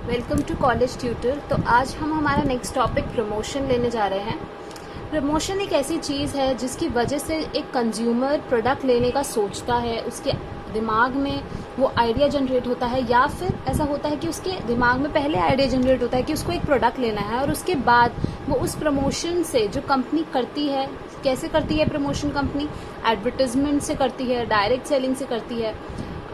Welcome to college tutor. तो आज हम हमारा नेक्स्ट टॉपिक प्रमोशन लेने जा रहे हैं। प्रमोशन एक ऐसी चीज़ है जिसकी वजह से एक कंज्यूमर प्रोडक्ट लेने का सोचता है, उसके दिमाग में वो आइडिया जनरेट होता है, या फिर ऐसा होता है कि उसके दिमाग में पहले आइडिया जनरेट होता है कि उसको एक प्रोडक्ट लेना है, और उसके बाद वो उस प्रमोशन से जो कंपनी करती है, कैसे करती है प्रमोशन कंपनी, एडवर्टाइजमेंट से करती है, डायरेक्ट सेलिंग से करती है,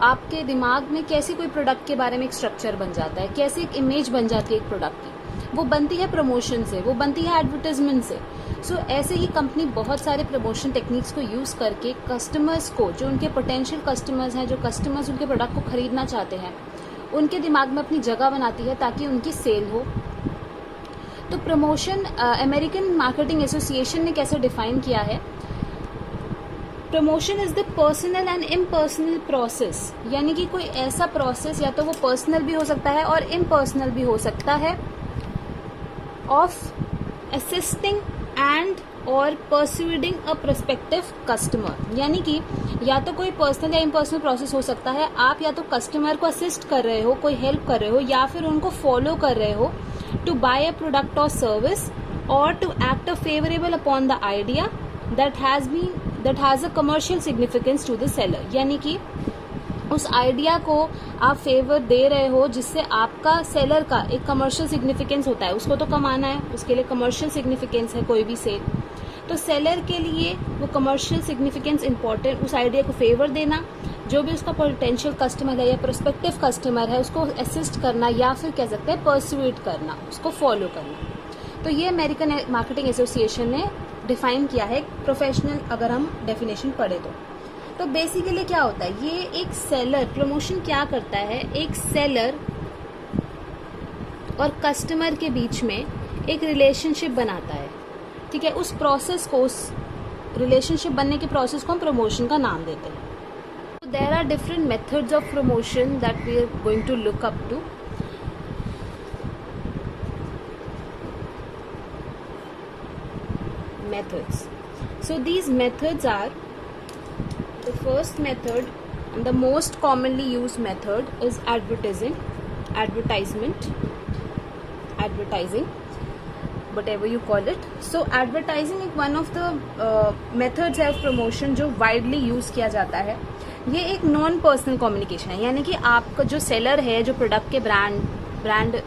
आपके दिमाग में कैसे कोई प्रोडक्ट के बारे में एक स्ट्रक्चर बन जाता है, कैसे एक इमेज बन जाती है एक प्रोडक्ट की, वो बनती है प्रमोशन से, वो बनती है एडवर्टाइजमेंट से। सो ऐसे ही कंपनी बहुत सारे प्रमोशन टेक्निक्स को यूज़ करके कस्टमर्स को, जो उनके पोटेंशियल कस्टमर्स हैं, जो कस्टमर्स उनके प्रोडक्ट को खरीदना चाहते हैं, उनके दिमाग में अपनी जगह बनाती है ताकि उनकी सेल हो। तो प्रमोशन अमेरिकन मार्केटिंग एसोसिएशन ने कैसे डिफाइन किया है, promotion is the personal and impersonal process, यानी कि कोई ऐसा प्रोसेस, या तो वो पर्सनल भी हो सकता है और इम्पर्सनल भी हो सकता है, ऑफ असिस्टिंग एंड और परस्यूडिंग अ प्रोस्पेक्टिव कस्टमर। यानी कि या तो कोई पर्सनल या इम्पर्सनल प्रोसेस हो सकता है, आप या तो कस्टमर को असिस्ट कर रहे हो, कोई हेल्प कर रहे हो, या फिर उनको फॉलो कर रहे हो टू बाय अ प्रोडक्ट और सर्विस, और to act a favourable upon the idea that has a commercial significance to the seller। यानी कि उस आइडिया को आप फेवर दे रहे हो जिससे आपका सेलर का एक कमर्शियल सिग्निफिकेंस होता है, उसको तो कमाना है, उसके लिए कमर्शियल सिग्निफिकेंस है कोई भी सेल। तो सेलर के लिए वो कमर्शियल सिग्निफिकेंस इंपॉर्टेंट, उस आइडिया को फेवर देना, जो भी उसका पोटेंशियल कस्टमर है या प्रोस्पेक्टिव कस्टमर है उसको असिस्ट करना, या फिर कह सकते हैं परस्यूट करना, उसको फॉलो करना। तो ये अमेरिकन मार्केटिंग एसोसिएशन ने डिफाइन किया है प्रोफेशनल, अगर हम डेफिनेशन पढ़े तो बेसिकली क्या होता है, ये एक सेलर, प्रमोशन क्या करता है, एक सेलर और कस्टमर के बीच में एक रिलेशनशिप बनाता है। ठीक है, उस प्रोसेस को, उस रिलेशनशिप बनने के प्रोसेस को हम प्रमोशन का नाम देते हैं। There are different methods of promotion that we are going to look up to. Methods. So these methods are, the first method and the most commonly used method is advertising, advertising, whatever you call it. So advertising is one of the methods of promotion जो widely use किया जाता है। ये एक non personal communication है, यानी कि आपका जो सेलर है, जो प्रोडक्ट के ब्रांड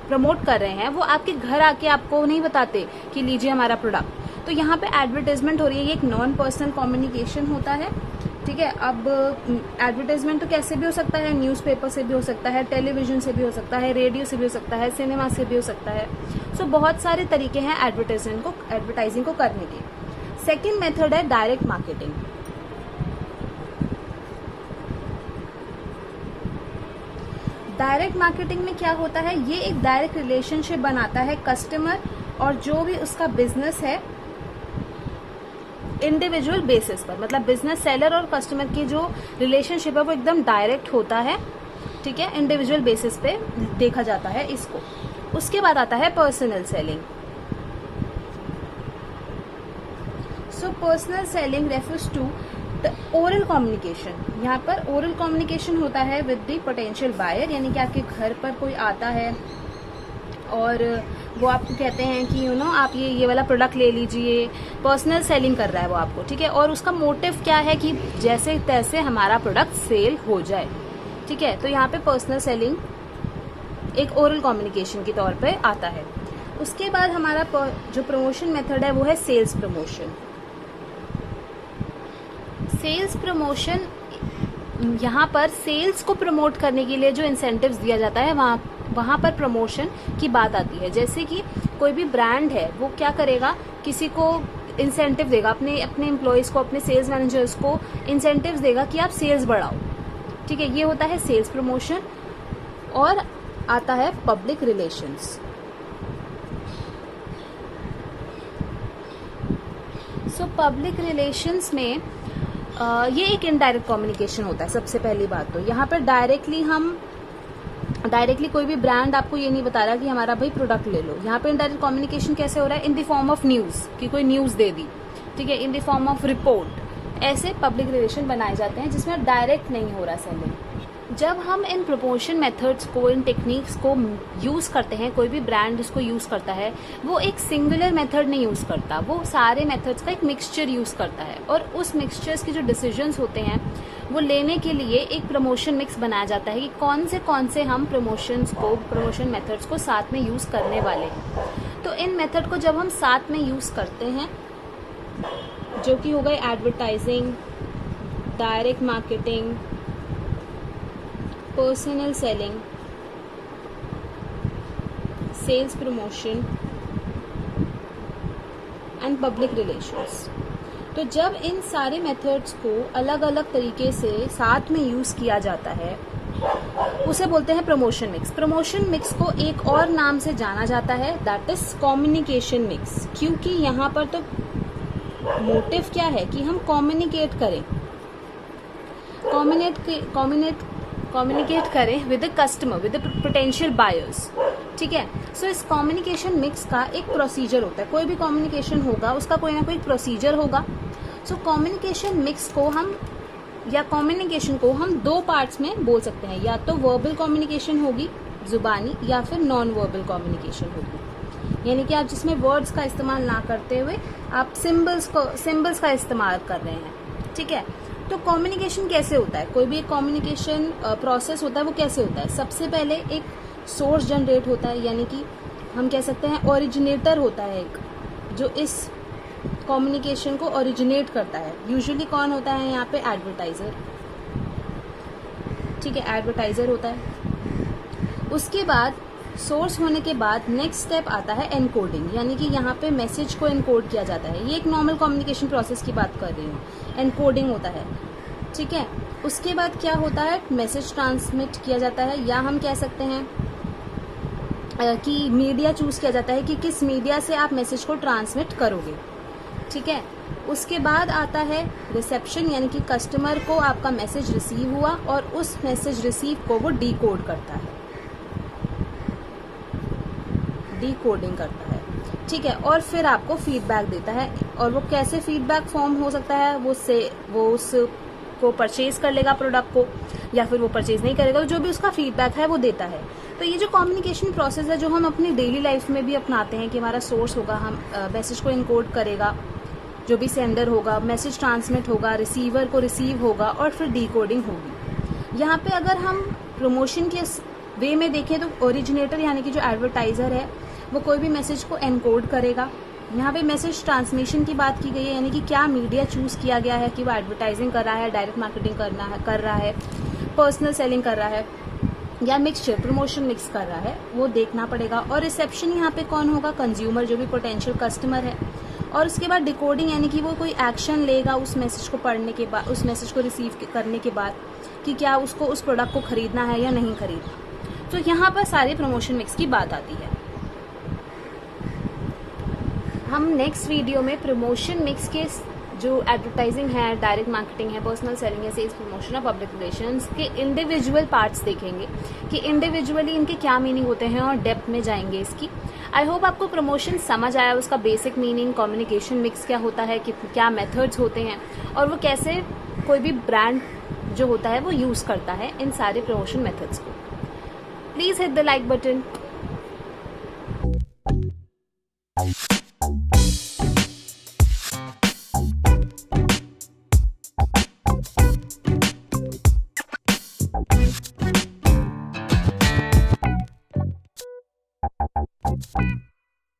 प्रमोट कर रहे हैं, वो आपके घर आके आपको नहीं बताते कि लीजिए हमारा प्रोडक्ट। तो यहाँ पे एडवर्टाइजमेंट हो रही है, ये एक नॉन पर्सनल कम्युनिकेशन होता है। ठीक है, अब एडवर्टाइजमेंट तो कैसे भी हो सकता है, न्यूज़पेपर से भी हो सकता है, टेलीविजन से भी हो सकता है, रेडियो से भी हो सकता है, सिनेमा से भी हो सकता है। सो बहुत सारे तरीके हैं एडवर्टाइजिंग को करने के। सेकेंड मेथड है डायरेक्ट मार्केटिंग। डायरेक्ट मार्केटिंग में क्या होता है, ये एक डायरेक्ट रिलेशनशिप बनाता है कस्टमर और जो भी उसका बिजनेस है, इंडिविजुअल बेसिस पर, मतलब बिजनेस सेलर और कस्टमर की जो रिलेशनशिप है वो एकदम डायरेक्ट होता है। ठीक है, इंडिविजुअल बेसिस पे देखा जाता है इसको। उसके बाद आता है personal selling. So personal selling refers to the oral communication. यहाँ पर ओरल कम्युनिकेशन होता है विद द पोटेंशियल बायर, यानी कि आपके घर पर कोई आता है और वो आपको कहते हैं कि आप ये वाला प्रोडक्ट ले लीजिए। पर्सनल सेलिंग कर रहा है वो आपको। ठीक है, और उसका मोटिव क्या है कि जैसे तैसे हमारा प्रोडक्ट सेल हो जाए। ठीक है, तो यहाँ पे पर्सनल सेलिंग एक ओरल कम्युनिकेशन के तौर पे आता है। उसके बाद हमारा जो प्रमोशन मेथड है वो है सेल्स प्रमोशन। सेल्स प्रमोशन, यहाँ पर सेल्स को प्रमोट करने के लिए जो इंसेंटिव्स दिया जाता है वहाँ पर प्रमोशन की बात आती है। जैसे कि कोई भी ब्रांड है वो क्या करेगा, किसी को इंसेंटिव देगा, अपने एम्प्लॉयज़ को, अपने सेल्स मैनेजर्स को इंसेंटिव्स देगा कि आप सेल्स बढ़ाओ। ठीक है, ये होता है सेल्स प्रमोशन। और आता है public relations. So public relations में ये एक इनडायरेक्ट कम्युनिकेशन होता है। सबसे पहली बात तो यहाँ पर डायरेक्टली हम डायरेक्टली कोई भी ब्रांड आपको ये नहीं बता रहा कि हमारा भाई प्रोडक्ट ले लो। यहाँ पे इनडायरेक्ट कम्युनिकेशन कैसे हो रहा है, in the form of news, कि कोई न्यूज़ दे दी, ठीक है, in the form of report. ऐसे पब्लिक रिलेशन बनाए जाते हैं जिसमें डायरेक्ट नहीं हो रहा सेलिंग। जब हम इन प्रमोशन मेथड्स को, इन टेक्निक्स को यूज़ करते हैं, कोई भी ब्रांड इसको यूज़ करता है, वो एक सिंगुलर मेथड नहीं यूज़ करता, वो सारे मेथड्स का एक मिक्सचर यूज़ करता है। और उस मिक्सचर्स के जो डिसीजंस होते हैं वो लेने के लिए एक प्रमोशन मिक्स बनाया जाता है कि कौन से हम प्रमोशन मेथड्स को साथ में यूज़ करने वाले हैं। तो इन मेथड को जब हम साथ में यूज़ करते हैं, जो कि हो गए advertising, direct marketing, personal selling, sales promotion and public relations. तो जब इन सारे मेथड्स को अलग अलग तरीके से साथ में यूज़ किया जाता है, उसे बोलते हैं प्रमोशन मिक्स। प्रमोशन मिक्स को एक और नाम से जाना जाता है, दैट इज कम्युनिकेशन मिक्स। क्योंकि यहाँ पर तो मोटिव क्या है कि हम कम्युनिकेट करें, कम्युनिकेट करें with the customer, with the potential buyers, ठीक है। सो इस कम्युनिकेशन मिक्स का एक प्रोसीजर होता है। कोई भी कम्युनिकेशन होगा उसका कोई ना कोई प्रोसीजर होगा। सो कम्युनिकेशन मिक्स को हम, या कम्युनिकेशन को हम दो पार्ट्स में बोल सकते हैं, या तो वर्बल कम्युनिकेशन होगी जुबानी, या फिर नॉन वर्बल कम्युनिकेशन होगी, यानी कि आप जिसमें वर्ड्स का इस्तेमाल ना करते हुए आप सिंबल्स का इस्तेमाल कर रहे हैं, ठीक है। तो कम्युनिकेशन कैसे होता है, कोई भी कम्युनिकेशन प्रोसेस होता है वो कैसे होता है। सबसे पहले एक सोर्स जनरेट होता है, यानी कि हम कह सकते हैं ओरिजिनेटर होता है एक, जो इस कम्युनिकेशन को ओरिजिनेट करता है। यूजुअली कौन होता है यहाँ पे, एडवर्टाइजर, ठीक है, एडवर्टाइजर होता है। उसके बाद सोर्स होने के बाद नेक्स्ट स्टेप आता है एनकोडिंग, यानी कि यहाँ पे मैसेज को एनकोड किया जाता है। ये एक नॉर्मल कम्युनिकेशन प्रोसेस की बात कर रही हूँ, एनकोडिंग होता है, ठीक है। उसके बाद क्या होता है, मैसेज ट्रांसमिट किया जाता है, या हम कह सकते हैं कि मीडिया चूज किया जाता है कि किस मीडिया से आप मैसेज को ट्रांसमिट करोगे, ठीक है। उसके बाद आता है रिसेप्शन, यानी कि कस्टमर को आपका मैसेज रिसीव हुआ और उस मैसेज रिसीव को वो डीकोड करता है, डीकोडिंग करता है, ठीक है। और फिर आपको फीडबैक देता है। और वो कैसे फीडबैक फॉर्म हो सकता है, वो उसको परचेज कर लेगा प्रोडक्ट को, या फिर वो परचेज नहीं करेगा, तो जो भी उसका फीडबैक है वो देता है। तो ये जो कम्युनिकेशन प्रोसेस है जो हम अपनी डेली लाइफ में भी अपनाते हैं, कि हमारा सोर्स होगा, हम मैसेज को इनकोड करेगा, जो भी सेंडर होगा, मैसेज ट्रांसमिट होगा, रिसीवर को रिसीव होगा, और फिर डीकोडिंग होगी। यहाँ पे अगर हम प्रमोशन के वे में देखें तो ओरिजिनेटर यानी कि जो एडवर्टाइजर है वो कोई भी मैसेज को एनकोड करेगा। यहाँ पे मैसेज ट्रांसमिशन की बात की गई है, यानी कि क्या मीडिया चूज किया गया है, कि वो एडवर्टाइजिंग कर रहा है, डायरेक्ट मार्केटिंग कर रहा है, पर्सनल सेलिंग कर रहा है, या मिक्सचर प्रमोशन मिक्स कर रहा है, वो देखना पड़ेगा। और रिसेप्शन यहाँ पे कौन होगा, कंज्यूमर, जो भी पोटेंशियल कस्टमर है। और उसके बाद डिकोडिंग, यानी कि वो कोई एक्शन लेगा उस मैसेज को पढ़ने के बाद, उस मैसेज को रिसीव करने के बाद, कि क्या उसको उस प्रोडक्ट को खरीदना है या नहीं खरीदना। तो यहाँ पर सारे प्रमोशन मिक्स की बात आती है। हम नेक्स्ट वीडियो में प्रमोशन मिक्स के जो एडवर्टाइजिंग है, डायरेक्ट मार्केटिंग है, पर्सनल सेलिंग है, सेल्स प्रमोशन है, पब्लिक रिलेशंस के इंडिविजुअल पार्ट्स देखेंगे कि इंडिविजुअली इनके क्या मीनिंग होते हैं, और डेप्थ में जाएंगे इसकी। आई होप आपको प्रमोशन समझ आया, उसका बेसिक मीनिंग, कम्युनिकेशन मिक्स क्या होता है, कि क्या मेथड्स होते हैं, और वो कैसे कोई भी ब्रांड जो होता है वो यूज़ करता है इन सारे प्रमोशन मेथड्स को। Please hit the like button. Thank you.